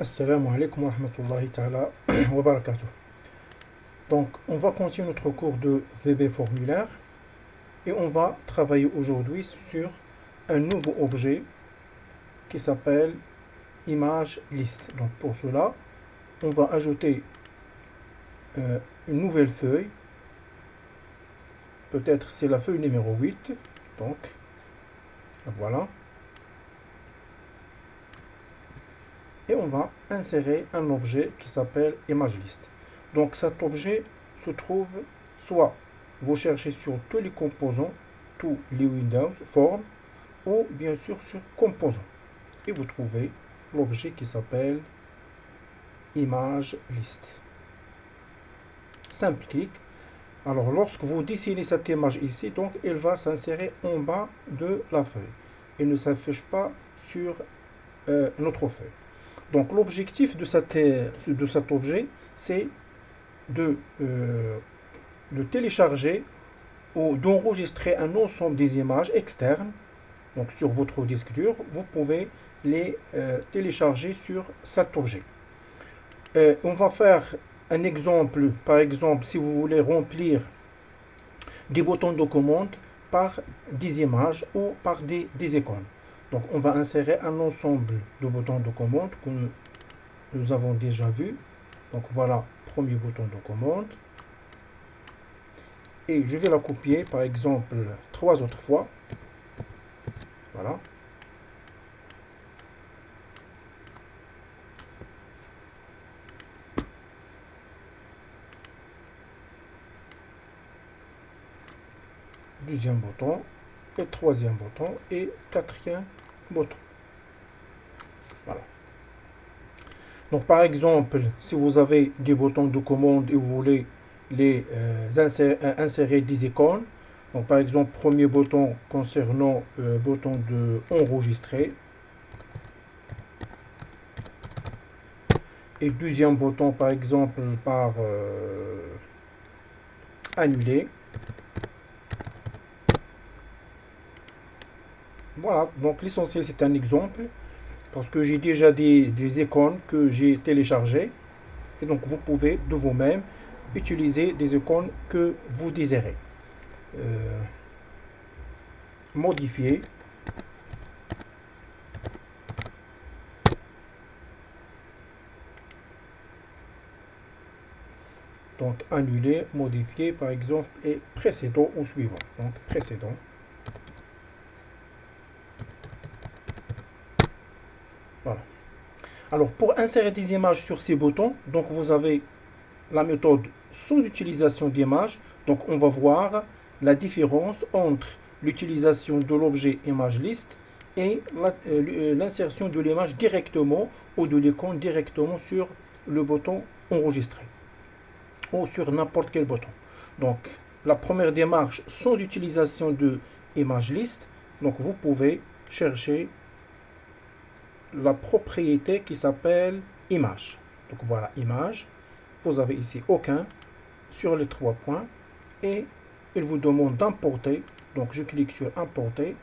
Assalamu alaikum wa rahmatullahi ta'ala wa barakatuh. Donc, on va continuer notre cours de VB formulaire et on va travailler aujourd'hui sur un nouveau objet qui s'appelle image liste. Donc, pour cela, on va ajouter une nouvelle feuille. Peut-être c'est la feuille numéro 8. Donc, voilà. Et on va insérer un objet qui s'appelle image liste. Donc cet objet se trouve soit vous cherchez sur tous les composants, tous les Windows, formes, ou bien sûr sur composants. Et vous trouvez l'objet qui s'appelle image liste. Simple clic. Alors lorsque vous dessinez cette image ici, donc elle va s'insérer en bas de la feuille. Elle ne s'affiche pas sur notre feuille. Donc l'objectif de cet objet, c'est de télécharger ou d'enregistrer un ensemble des images externes. Donc sur votre disque dur, vous pouvez les télécharger sur cet objet. On va faire un exemple. Par exemple, si vous voulez remplir des boutons de commande par des images ou par des icônes. Donc on va insérer un ensemble de boutons de commande que nous avons déjà vu. Donc voilà, premier bouton de commande. Et je vais la copier, par exemple, 3 autres fois. Voilà. Deuxième bouton, et troisième bouton, et quatrième bouton. Voilà. Donc par exemple, si vous avez des boutons de commande et vous voulez les insérer des icônes, donc par exemple, premier bouton concernant le bouton de enregistrer, et deuxième bouton par exemple par annuler. Voilà, donc l'essentiel c'est un exemple parce que j'ai déjà des icônes que j'ai téléchargées et donc vous pouvez de vous-même utiliser des icônes que vous désirez. Modifier. Donc annuler, modifier par exemple et précédent ou suivant. Donc précédent. Voilà. Alors pour insérer des images sur ces boutons, donc vous avez la méthode sans utilisation d'images. Donc on va voir la différence entre l'utilisation de l'objet image liste et l'insertion de l'image directement ou de l'icône directement sur le bouton enregistrer ou sur n'importe quel bouton. Donc la première démarche sans utilisation de image liste, donc vous pouvez chercher la propriété qui s'appelle image. Donc voilà, image. Vous avez ici aucun sur les 3 points et il vous demande d'importer. Donc je clique sur importer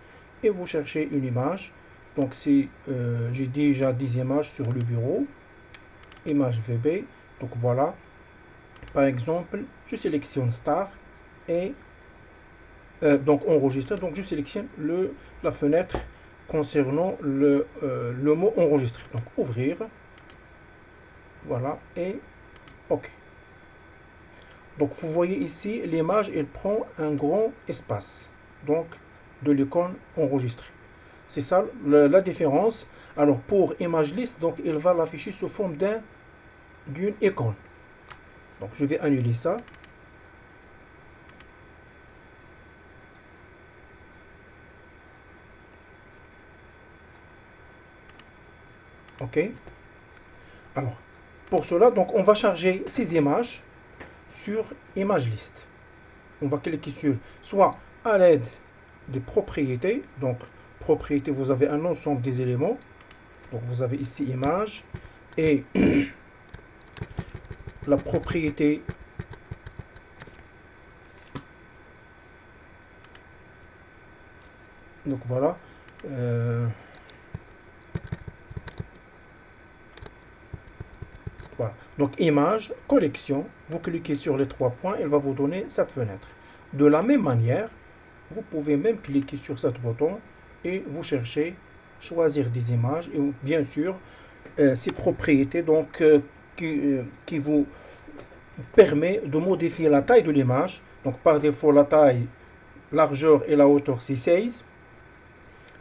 et vous cherchez une image. Donc si j'ai déjà des images sur le bureau, image VB, donc voilà. Par exemple, je sélectionne star et donc enregistrer. Donc je sélectionne la fenêtre concernant le mot enregistrer. Donc ouvrir. Voilà et OK. Donc vous voyez ici, l'image, elle prend un grand espace. Donc de l'icône enregistrée. C'est ça la différence. Alors pour image liste, donc il va l'afficher sous forme d'une icône. Donc je vais annuler ça. OK. Alors pour cela, donc on va charger ces images sur image liste. On va cliquer sur soit à l'aide des propriétés. Donc propriété, vous avez un ensemble des éléments. Donc vous avez ici image et la propriété donc voilà Voilà. Donc image, collection, vous cliquez sur les trois points, elle va vous donner cette fenêtre. De la même manière, vous pouvez même cliquer sur ce bouton et vous cherchez, choisir des images et bien sûr ces propriétés donc qui vous permet de modifier la taille de l'image. Donc par défaut la taille, largeur et la hauteur c'est 16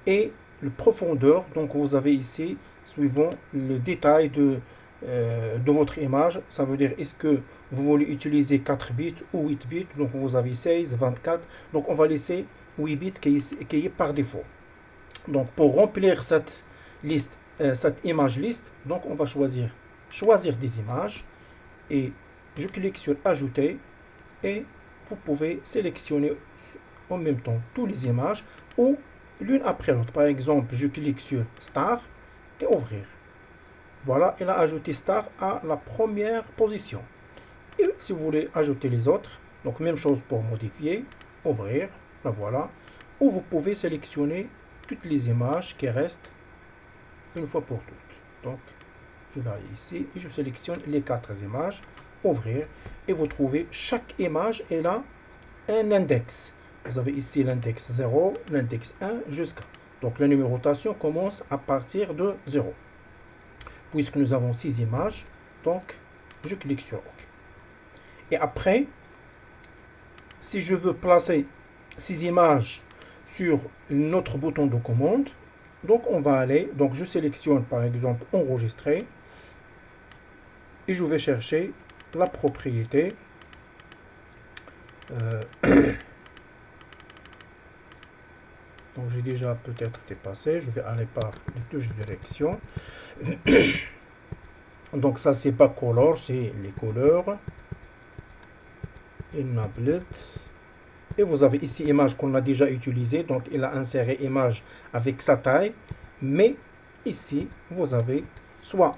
et le profondeur, donc vous avez ici suivant le détail de votre image, ça veut dire est-ce que vous voulez utiliser 4 bits ou 8 bits, donc vous avez 16, 24, donc on va laisser 8 bits qui est par défaut. Donc pour remplir cette liste, cette image liste, donc on va choisir des images et je clique sur ajouter et vous pouvez sélectionner en même temps toutes les images ou l'une après l'autre. Par exemple, je clique sur Star et ouvrir. Voilà, elle a ajouté Star à la première position. Et si vous voulez ajouter les autres, donc même chose pour modifier, ouvrir, la voilà. Ou vous pouvez sélectionner toutes les images qui restent une fois pour toutes. Donc, je vais aller ici et je sélectionne les 4 images, ouvrir, et vous trouvez chaque image, elle a un index. Vous avez ici l'index 0, l'index 1 jusqu'à. Donc la numérotation commence à partir de 0. Puisque nous avons 6 images, donc je clique sur OK. Et après, si je veux placer ces images sur notre bouton de commande, donc on va aller, donc je sélectionne par exemple enregistrer et je vais chercher la propriété donc j'ai déjà peut-être dépassé, je vais aller par les touches de direction. Donc ça c'est pas color, c'est les couleurs. Enable. Et vous avez ici image qu'on a déjà utilisée, donc il a inséré image avec sa taille, mais ici vous avez soit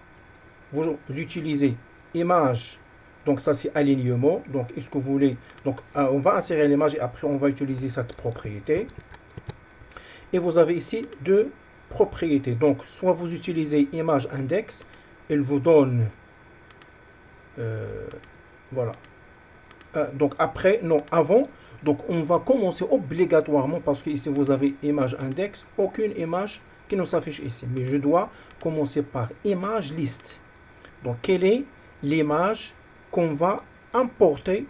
vous utilisez image, donc ça c'est alignement, donc est-ce que vous voulez, donc on va insérer l'image et après on va utiliser cette propriété. Et vous avez ici deux propriétés, donc soit vous utilisez image index, elle vous donne voilà. Donc après, non, avant, donc on va commencer obligatoirement, parce que ici vous avez image index, aucune image qui nous s'affiche ici. Mais je dois commencer par image liste. Donc quelle est l'image qu'on va importer,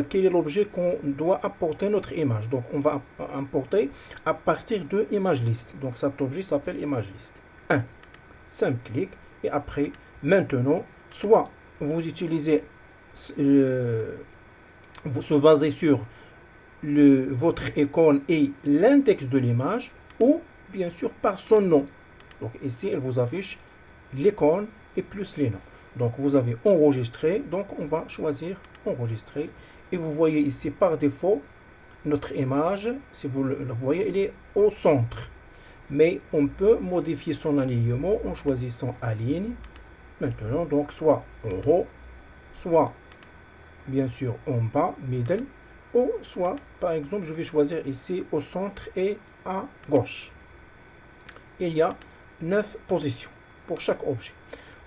quel est l'objet qu'on doit apporter notre image. Donc on va importer à partir de image liste. Donc cet objet s'appelle image liste. 1. Simple clic. Et après, maintenant, soit vous utilisez vous se basez sur votre icône et l'index de l'image, ou bien sûr par son nom. Donc ici, elle vous affiche l'icône et plus les noms. Donc vous avez enregistré, donc on va choisir enregistrer. Et vous voyez ici par défaut, notre image, si vous le voyez, elle est au centre. Mais on peut modifier son alignement en choisissant Aligne. Maintenant, donc soit en haut, soit bien sûr en bas, middle, ou soit par exemple je vais choisir ici au centre et à gauche. Il y a 9 positions pour chaque objet.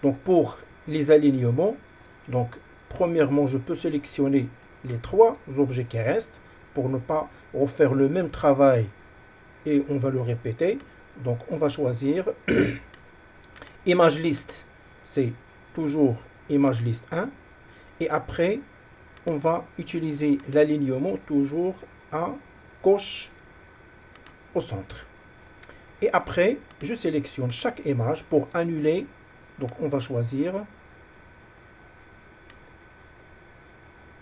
Donc pour les alignements, donc premièrement je peux sélectionner les 3 objets qui restent pour ne pas refaire le même travail et on va le répéter. Donc on va choisir image liste, c'est toujours image liste 1, et après on va utiliser l'alignement toujours à gauche au centre. Et après, je sélectionne chaque image pour annuler. Donc, on va choisir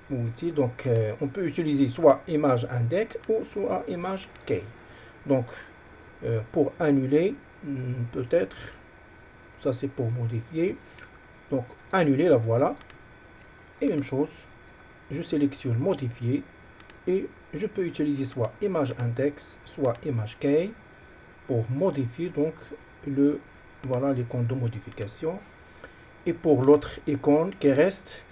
outil. Donc, on peut utiliser soit image index ou soit image key. Donc, pour annuler, peut-être, ça c'est pour modifier. Donc, annuler, la voilà. Et même chose. Je sélectionne modifier et je peux utiliser soit image index, soit image key pour modifier donc voilà l'icône de modification. Et pour l'autre icône qui reste,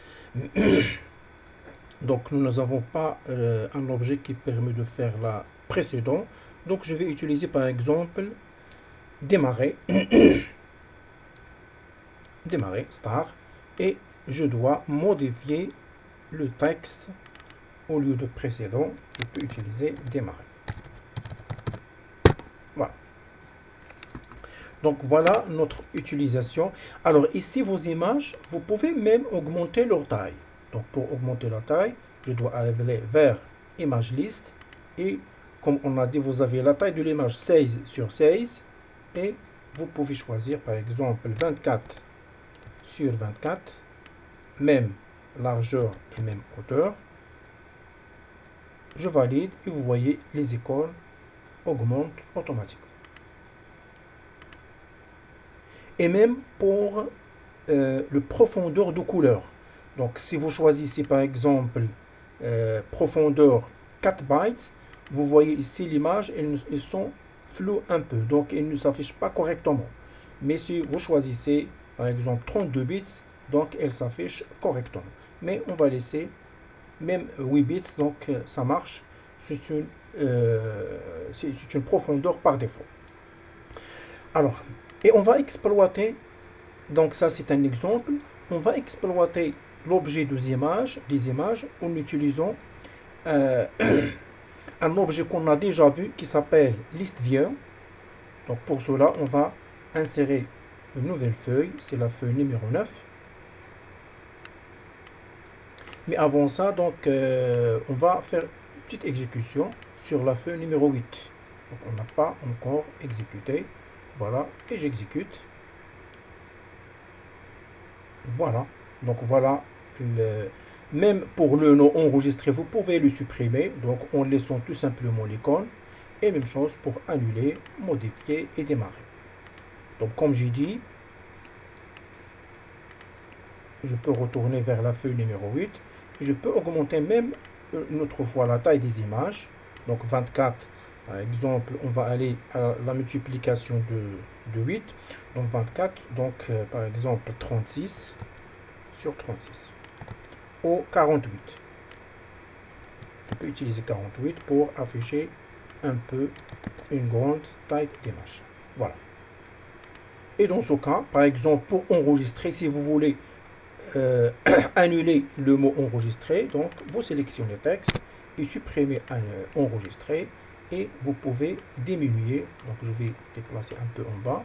donc nous n'avons pas un objet qui permet de faire la précédente. Donc je vais utiliser par exemple démarrer, démarrer, star. et je dois modifier le texte. Au lieu de précédent, je peux utiliser démarrer. Voilà. Donc voilà notre utilisation. Alors ici, vos images, vous pouvez même augmenter leur taille. Donc pour augmenter la taille, je dois aller vers Image List. Et comme on a dit, vous avez la taille de l'image 16 sur 16. Et vous pouvez choisir par exemple 24 sur 24. Même largeur et même hauteur. Je valide et vous voyez les icônes augmentent automatiquement. Et même pour le profondeur de couleur. Donc si vous choisissez par exemple profondeur 4 bytes, vous voyez ici l'image, ils sont floues un peu, donc ils ne s'affichent pas correctement. Mais si vous choisissez par exemple 32 bits, donc elle s'affiche correctement. Mais on va laisser même 8 bits, donc ça marche. C'est une profondeur par défaut. Alors, et on va exploiter, donc ça c'est un exemple, on va exploiter l'objet des images en utilisant un objet qu'on a déjà vu qui s'appelle ListView. Donc pour cela, on va insérer une nouvelle feuille, c'est la feuille numéro 9. Mais avant ça, donc, on va faire une petite exécution sur la feuille numéro 8. Donc, on n'a pas encore exécuté. Voilà, et j'exécute. Voilà. Donc, voilà. Même pour le nom enregistré, vous pouvez le supprimer. Donc, en laissant tout simplement l'icône. Et même chose pour annuler, modifier et démarrer. Donc, comme j'ai dit, je peux retourner vers la feuille numéro 8. Je peux augmenter même une autre fois la taille des images. Donc 24, par exemple, on va aller à la multiplication de 8. Donc 24, donc par exemple 36 sur 36. Ou 48. On peut utiliser 48 pour afficher un peu une grande taille d'image. Voilà. Et dans ce cas, par exemple, pour enregistrer, si vous voulez annuler le mot enregistré, donc vous sélectionnez texte et supprimez enregistré et vous pouvez diminuer. Donc je vais déplacer un peu en bas.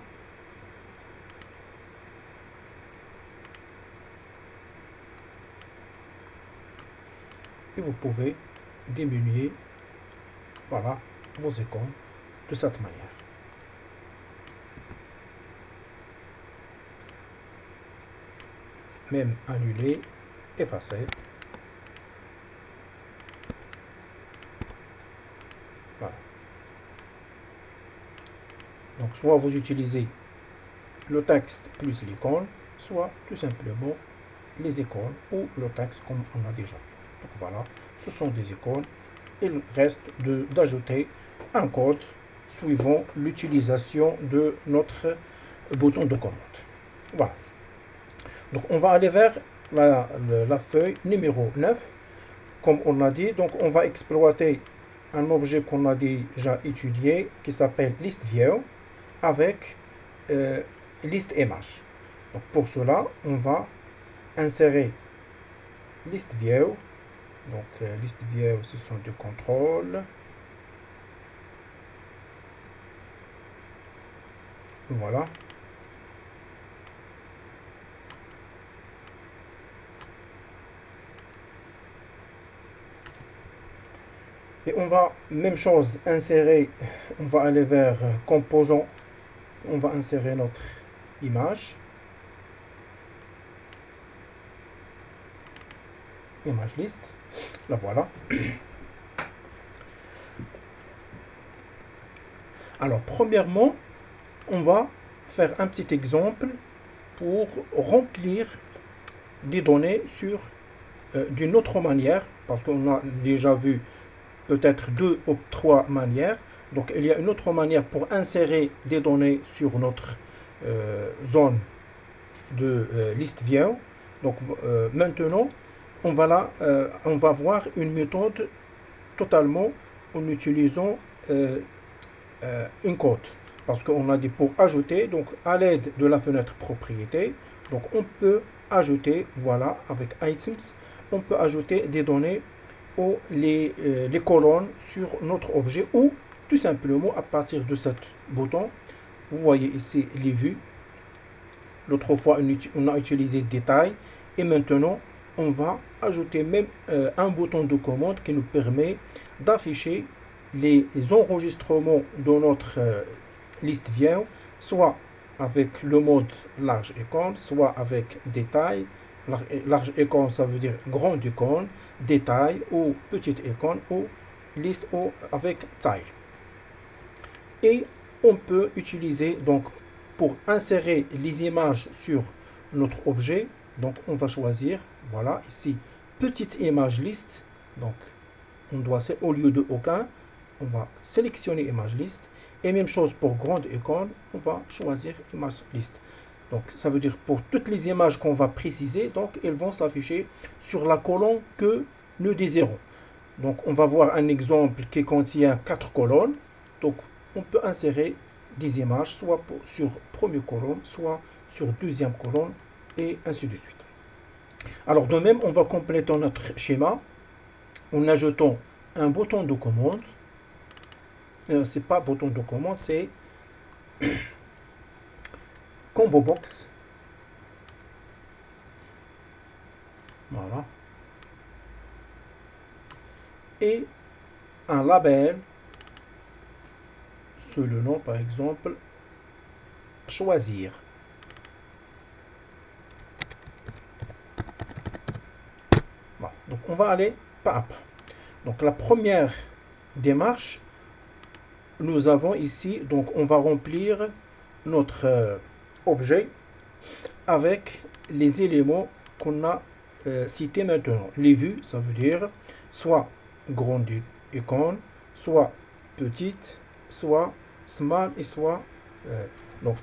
Et vous pouvez diminuer, voilà, vos icônes de cette manière. Même annuler, effacer. Voilà. Donc soit vous utilisez le texte plus l'icône, soit tout simplement les icônes ou le texte comme on a déjà. Donc voilà, ce sont des icônes. Il reste d'ajouter un code suivant l'utilisation de notre bouton de commande. Voilà. Donc on va aller vers la feuille numéro 9. Comme on a dit, donc on va exploiter un objet qu'on a déjà étudié qui s'appelle ListView avec ListImage. Donc pour cela, on va insérer ListView. Donc ListView, ce sont des contrôles. Voilà. Et on va, même chose, insérer, on va aller vers composant, on va insérer notre image. Image list, la voilà. Alors, premièrement, on va faire un petit exemple pour remplir des données sur d'une autre manière, parce qu'on a déjà vu peut-être 2 ou 3 manières. Donc, il y a une autre manière pour insérer des données sur notre zone de ListView. Donc, maintenant, on va voir une méthode totalement en utilisant une code. Parce qu'on a dit pour ajouter, donc à l'aide de la fenêtre propriété, donc on peut ajouter, voilà, avec items, on peut ajouter des données ou les colonnes sur notre objet, ou tout simplement à partir de ce bouton, vous voyez ici les vues. L'autre fois, on a utilisé détail, et maintenant, on va ajouter même un bouton de commande qui nous permet d'afficher les enregistrements de notre liste view, soit avec le mode large icône, soit avec détail. Large icône, ça veut dire grande icône, détail ou petite icône, ou liste ou avec taille. Et on peut utiliser donc pour insérer les images sur notre objet. Donc on va choisir, voilà ici, petite image liste. Donc on doit, au lieu de aucun, on va sélectionner image liste. Et même chose pour grande icône, on va choisir image liste. Donc ça veut dire pour toutes les images qu'on va préciser, donc elles vont s'afficher sur la colonne que nous désirons. Donc on va voir un exemple qui contient 4 colonnes. Donc on peut insérer des images soit sur première colonne, soit sur deuxième colonne, et ainsi de suite. Alors de même, on va compléter notre schéma en ajoutant un bouton de commande. C'est pas bouton de commande, c'est combo box. Voilà. Et un label sous le nom, par exemple, choisir. Voilà. Donc on va aller pas à pas. Donc la première démarche, nous avons ici, donc on va remplir notre objet avec les éléments qu'on a cités maintenant. Les vues, ça veut dire soit grande icône, soit petite, soit small, et soit donc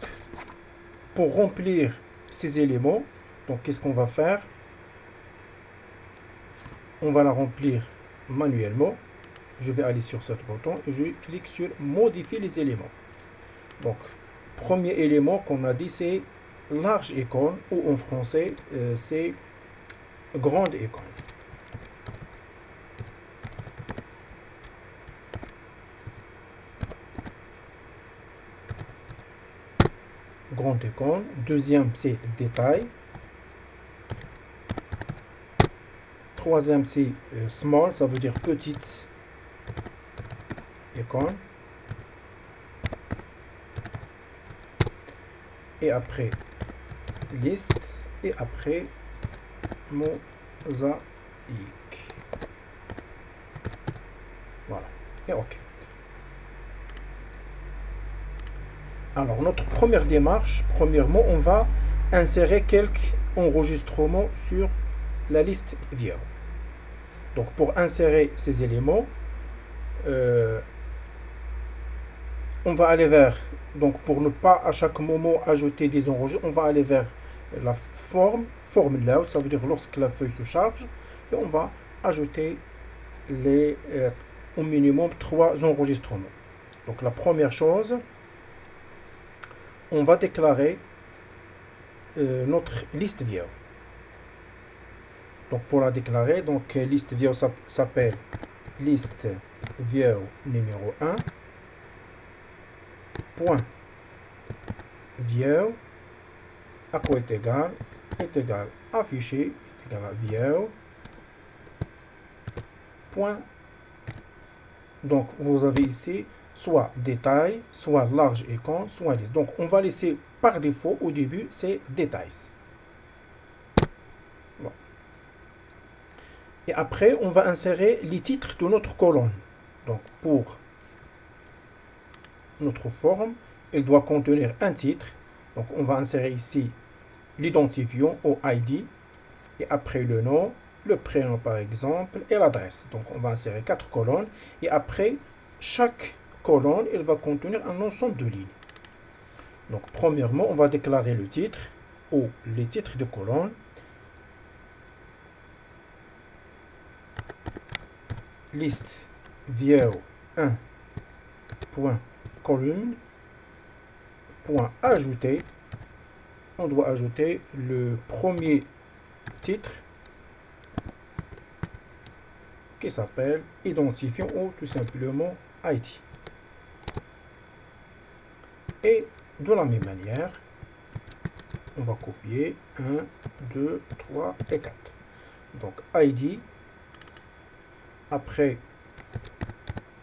pour remplir ces éléments, donc qu'est-ce qu'on va faire? On va la remplir manuellement. Je vais aller sur ce bouton et je clique sur modifier les éléments. Donc premier élément qu'on a dit, c'est large icône, ou en français c'est grande icône. Grande icône. Deuxième, c'est détail. Troisième, c'est small, ça veut dire petite icône. Et après liste, et après mosaïque. Voilà. Et OK. Alors, notre première démarche, premièrement, on va insérer quelques enregistrements sur la liste view. Donc, pour insérer ces éléments, on va aller vers, donc pour ne pas à chaque moment ajouter des enregistrements, on va aller vers la forme layout, ça veut dire lorsque la feuille se charge, et on va ajouter au minimum 3 enregistrements. Donc la première chose, on va déclarer notre liste view. Donc pour la déclarer, donc liste view s'appelle liste view numéro 1 point view à quoi est égal affiché est égal à view point. Donc vous avez ici soit détail, soit large icône, soit liste. Donc on va laisser par défaut au début, c'est détails. Bon. Et après on va insérer les titres de notre colonne. Donc pour notre forme, elle doit contenir un titre. Donc on va insérer ici l'identifiant au ID, et après le nom, le prénom par exemple, et l'adresse. Donc on va insérer 4 colonnes, et après chaque colonne, elle va contenir un ensemble de lignes. Donc premièrement, on va déclarer le titre ou les titres de colonne. Liste view 1 point column point ajouter. On doit ajouter le premier titre qui s'appelle identifiant ou tout simplement ID. Et de la même manière, on va copier 1, 2, 3 et 4. Donc ID, après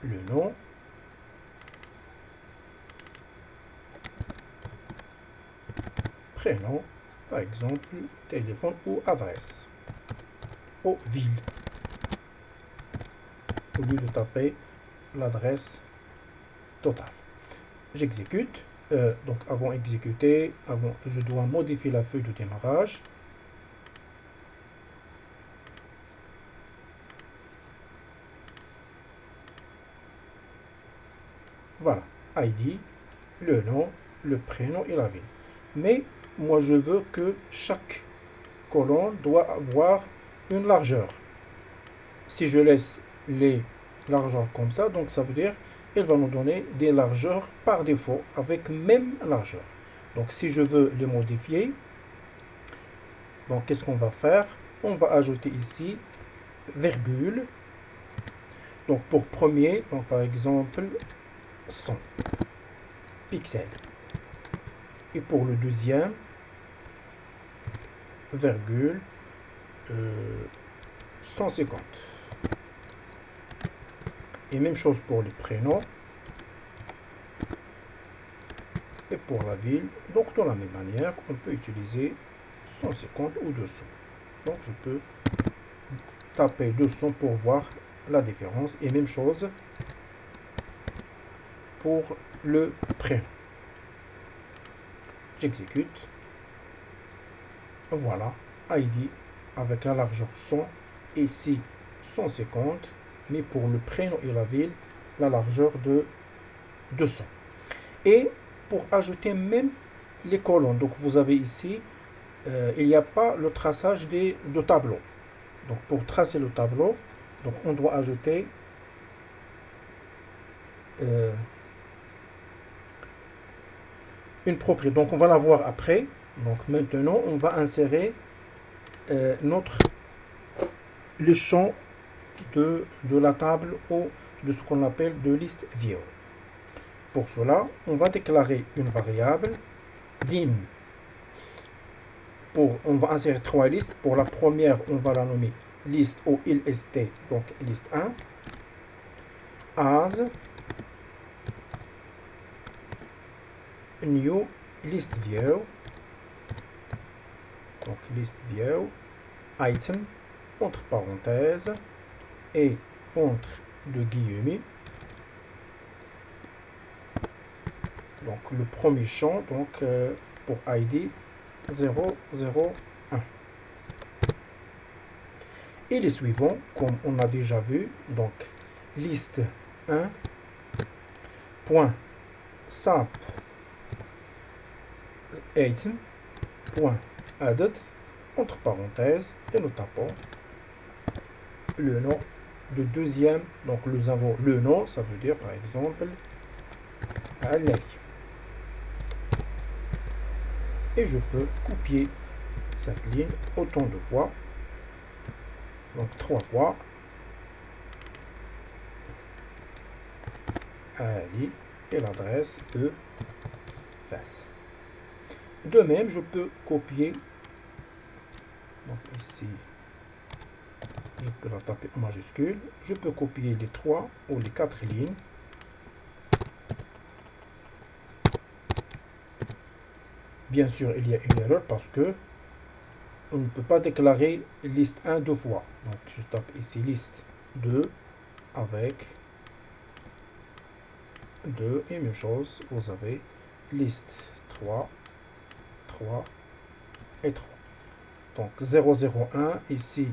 le nom, prénom, par exemple, téléphone ou adresse, ou ville, au lieu de taper l'adresse totale. J'exécute. Donc avant d'exécuter, je dois modifier la feuille de démarrage. Voilà, ID, le nom, le prénom et la ville. Mais moi je veux que chaque colonne doit avoir une largeur. Si je laisse les largeurs comme ça, donc ça veut dire elle va nous donner des largeurs par défaut avec même largeur. Donc si je veux les modifier, donc qu'est-ce qu'on va faire? On va ajouter ici virgule. Donc pour premier, donc par exemple 100 pixels. Et pour le deuxième, virgule 150. Et même chose pour les prénoms. Et pour la ville, donc de la même manière, on peut utiliser 150 ou 200. Donc je peux taper 200 pour voir la différence. Et même chose pour le prénom. J'exécute. Voilà, ID avec la largeur 100. Ici 150. Mais pour le prénom et la ville, la largeur de 200. Et pour ajouter même les colonnes, donc vous avez ici, il n'y a pas le traçage de tableau. Donc pour tracer le tableau, donc on doit ajouter une propriété. Donc on va la voir après. Donc maintenant on va insérer le champ de la table ou de ce qu'on appelle de liste view. Pour cela, on va déclarer une variable dim. On va insérer 3 listes. Pour la première, on va la nommer liste ou list, donc liste 1. As new list view. Donc list view item entre parenthèses et entre deux guillemets. Donc le premier champ, donc pour ID 001. Et les suivants, comme on a déjà vu, donc liste 1 point sap item point added entre parenthèses et nous tapons le nom de deuxième. Donc nous avons le nom, ça veut dire par exemple Ali. Et je peux copier cette ligne autant de fois, donc 3 fois. Ali et l'adresse de face. De même, je peux copier, donc ici, je peux la taper en majuscule, je peux copier les 3 ou les 4 lignes. Bien sûr, il y a une erreur parce que on ne peut pas déclarer liste 1 deux fois. Donc, je tape ici liste 2 avec 2 et même chose, vous avez liste 3, 3 et 3. Donc 001, ici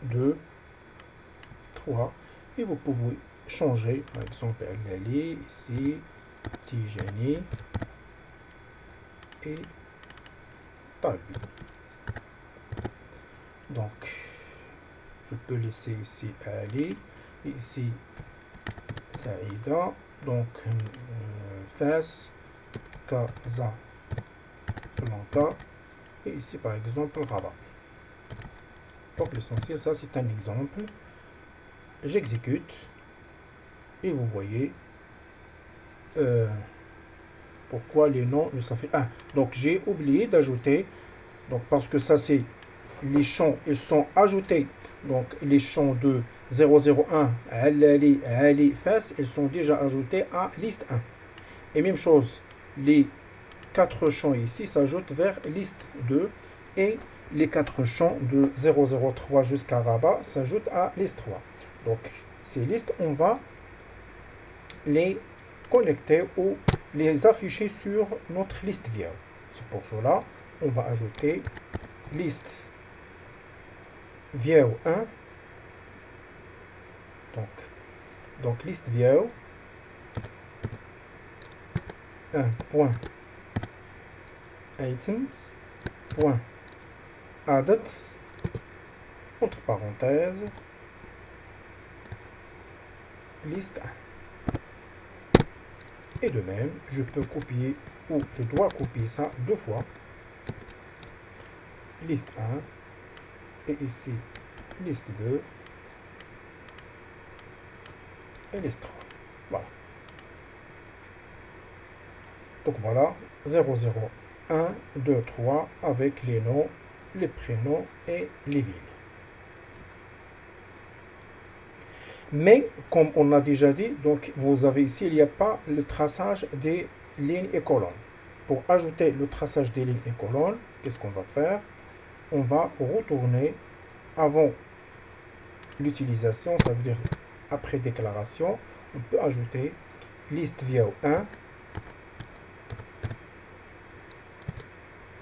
2, 3. Et vous pouvez changer, par exemple, Ali, ici, Tijani et Tabi. Donc, je peux laisser ici Ali, et ici Saïda, donc Fès, Kaza, Planta, et ici par exemple Rabat. Donc l'essentiel, ça c'est un exemple. J'exécute et vous voyez pourquoi les noms ne s'affichent. Ah, donc j'ai oublié d'ajouter, donc parce que ça c'est les champs, ils sont ajoutés. Donc les champs de 001, Ali, Ali, Fas, ils sont déjà ajoutés à liste 1. Et même chose, les 4 champs ici s'ajoutent vers liste 2 et les 4 champs de 003 jusqu'à Rabat s'ajoutent à liste 3. Donc ces listes, on va les connecter ou les afficher sur notre liste view. C'est pour cela on va ajouter liste view 1. Donc liste view 1.items.added entre parenthèses liste 1. Et de même, je peux copier ou je dois copier ça 2 fois. Liste 1 et ici liste 2 et liste 3. Voilà. Donc voilà 001, 2, 3 avec les noms, les prénoms et les villes. Mais comme on a déjà dit, donc vous avez ici, il n'y a pas le traçage des lignes et colonnes. Pour ajouter le traçage des lignes et colonnes, qu'est-ce qu'on va faire? On va retourner avant l'utilisation, ça veut dire après déclaration, on peut ajouter liste view 1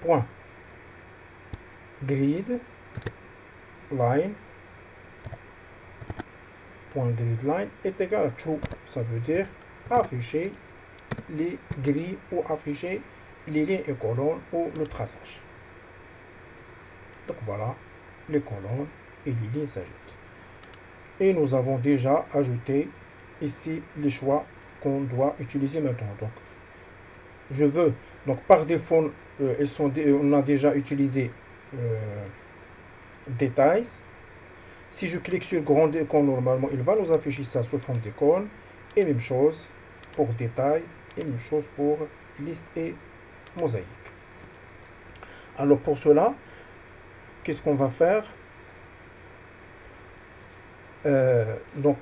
point grid line point grid line est égal à true, ça veut dire afficher les grilles ou afficher les lignes et colonnes ou le traçage. Donc voilà, les colonnes et les lignes s'ajoutent. Et nous avons déjà ajouté ici les choix qu'on doit utiliser maintenant. Donc, je veux, donc par défaut, on a déjà utilisé détails. Si je clique sur grand icône, normalement, il va nous afficher ça sous forme d'icône. Et même chose pour détail, et même chose pour liste et mosaïque. Alors pour cela, qu'est-ce qu'on va faire? Donc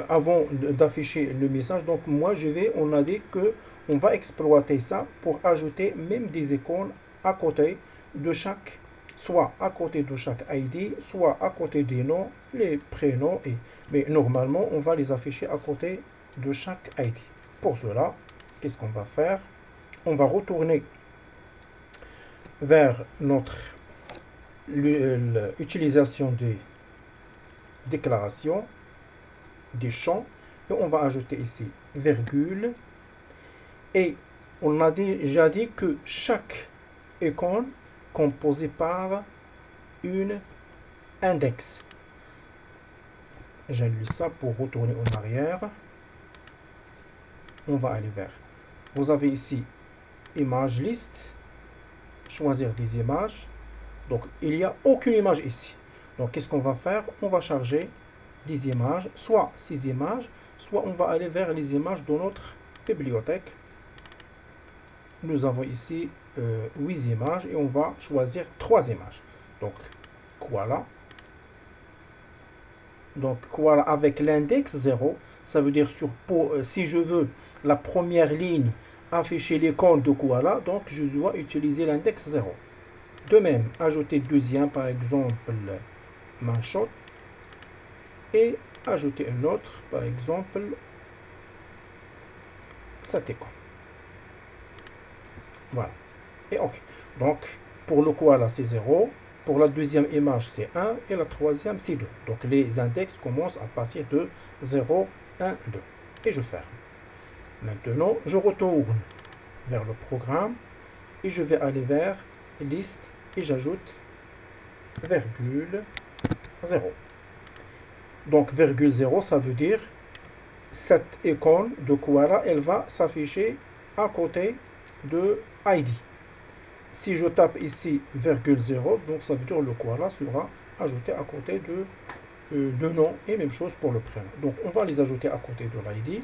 avant d'afficher le message, donc moi on a dit que on va exploiter ça pour ajouter même des icônes à côté de chaque, soit à côté de chaque ID, soit à côté des noms, les prénoms, mais normalement on va les afficher à côté de chaque ID. Pour cela, qu'est-ce qu'on va faire? On va retourner vers notre utilisation des déclaration des champs et on va ajouter ici virgule et on a déjà dit que chaque icône composée par une index. J'annule ça pour retourner en arrière. On va aller vers, vous avez ici image liste, choisir des images, donc il n'y a aucune image ici. Donc, qu'est-ce qu'on va faire? On va charger des images, soit 6 images, soit on va aller vers les images de notre bibliothèque. Nous avons ici 8 images et on va choisir 3 images. Donc, Koala. Donc, Koala avec l'index 0, ça veut dire si je veux la première ligne afficher l'icône de Koala, donc je dois utiliser l'index 0. De même, ajouter deuxième, par exemple, Manshot et ajouter un autre, par exemple cette icône. Voilà. Et OK. Donc, pour le koala, c'est 0. Pour la deuxième image, c'est 1. Et la troisième, c'est 2. Donc, les index commencent à partir de 0, 1, 2. Et je ferme. Maintenant, je retourne vers le programme et je vais aller vers liste et j'ajoute virgule 0. Donc, virgule 0, ça veut dire cette icône de koala, elle va s'afficher à côté de ID. Si je tape ici virgule 0, donc ça veut dire le koala sera ajouté à côté de nom, et même chose pour le prénom. Donc on va les ajouter à côté de l'ID.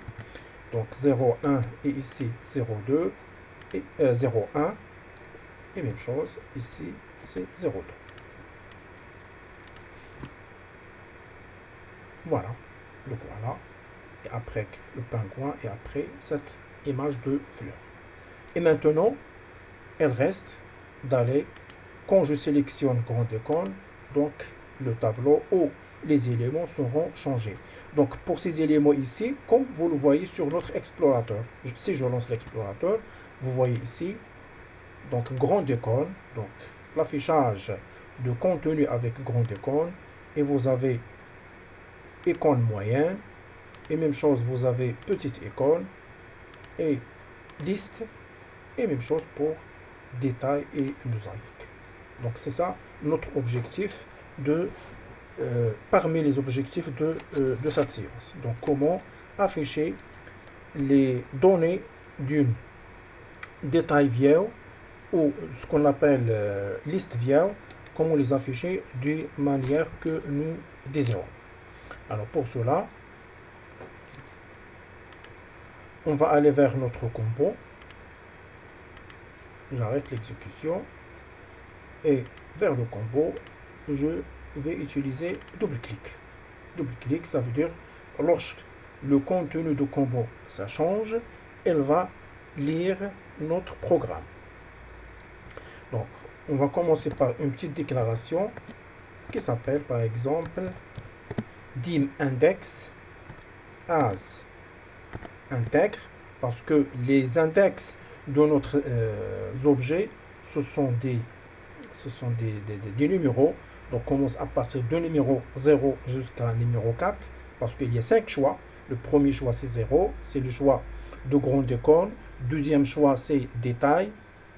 Donc 01 et ici 02 et 01, et même chose ici c'est 02. Voilà le koala, et après le pingouin, et après cette image de fleur. Et maintenant, elle reste d'aller, quand je sélectionne grande icône, donc le tableau où les éléments seront changés. Donc pour ces éléments ici, comme vous le voyez sur notre explorateur, si je lance l'explorateur, vous voyez ici, donc grande icône, donc l'affichage de contenu avec grande icône, et vous avez icône moyenne, et même chose, vous avez petite icône, et liste, et même chose pour détail et mosaïque. Donc c'est ça notre objectif parmi les objectifs de cette séance. Donc comment afficher les données d'une détail view, ou ce qu'on appelle liste view, comment les afficher d'une manière que nous désirons. Alors pour cela, on va aller vers notre compo. J'arrête l'exécution, et vers le combo, je vais utiliser double-clic. Double-clic, ça veut dire lorsque le contenu de combo ça change, elle va lire notre programme. Donc, on va commencer par une petite déclaration qui s'appelle par exemple dim index as intègre, parce que les index de notre objet, ce sont des numéros. Donc on commence à partir de numéro 0 jusqu'à numéro 4, parce qu'il y a 5 choix. Le premier choix c'est 0, c'est le choix de grande icône. Deuxième choix c'est détail,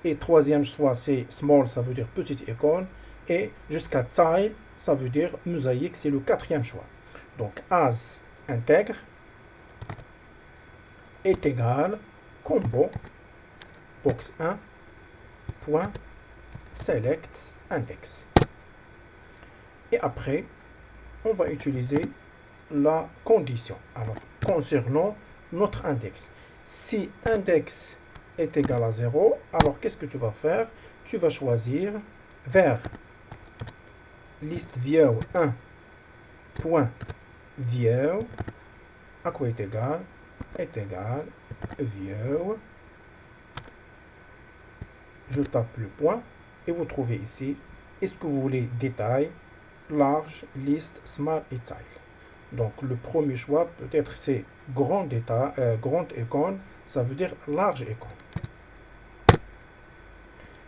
et troisième choix c'est small, ça veut dire petite icône, et jusqu'à tile, ça veut dire mosaïque, c'est le quatrième choix. Donc as intègre est égal combo box 1 point select index. Et après, on va utiliser la condition. Alors, concernant notre index, si index est égal à 0, alors qu'est-ce que tu vas faire? Tu vas choisir vers liste view 1 point view, à quoi est égal view. Je tape le point, et vous trouvez ici, est-ce que vous voulez détail, large, liste, small et tile. Donc le premier choix peut-être c'est grand détail, grande icône, ça veut dire large icône.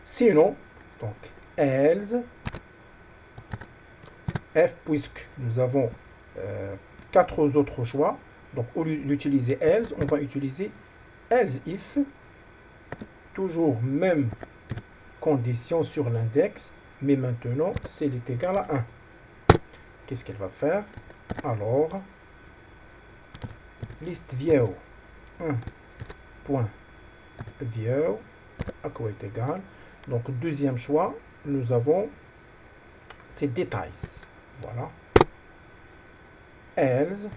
Sinon, donc else, f, puisque nous avons 4 autres choix, donc au lieu d'utiliser else, on va utiliser else if, toujours même condition sur l'index, mais maintenant c'est égal à 1. Qu'est-ce qu'elle va faire? Alors, liste view 1 point view, à quoi est égal. Donc deuxième choix, nous avons ces détails. Voilà. Else,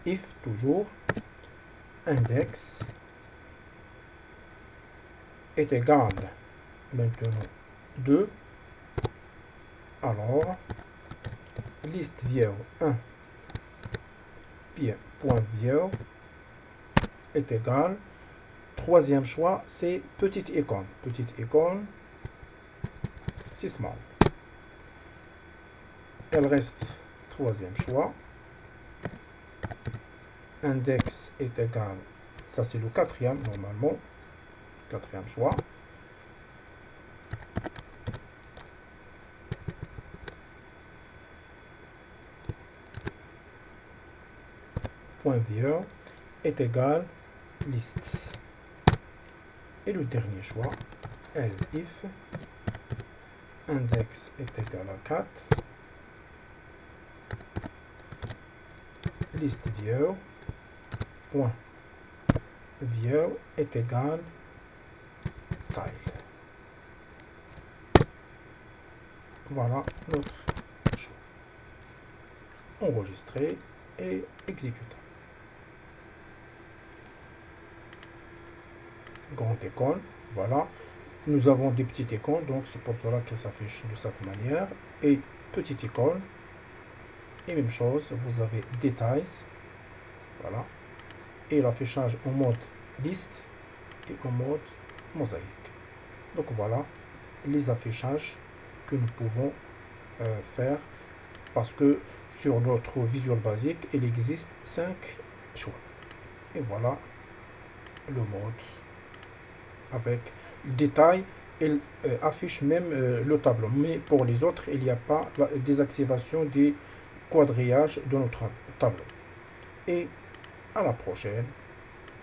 if toujours, index est égal maintenant 2. Alors, liste view 1 point view est égal. Troisième choix, c'est petite icône. Petite icône, c'est small. Elle reste troisième choix. Index est égal, ça c'est le quatrième normalement. Quatrième choix. Point view est égal liste. Et le dernier choix, else if index est égal à 4, liste view point view est égal tile. Voilà notre choix. Enregistrer et exécuter. Grande icône, voilà. Nous avons des petites icônes, donc c'est pour cela qu'elle s'affiche de cette manière. Et petite icône. Et même chose, vous avez détails, voilà. Et l'affichage en mode liste et en mode mosaïque. Donc voilà les affichages que nous pouvons faire, parce que sur notre Visual Basic, il existe 5 choix. Et voilà le mode avec détail. Il affiche même le tableau, mais pour les autres, il n'y a pas la désactivation des quadrillages de notre tableau. Et à la prochaine.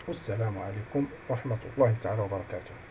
Wassalamu alaikum wa rahmatullahi ta'ala wa barakatuh.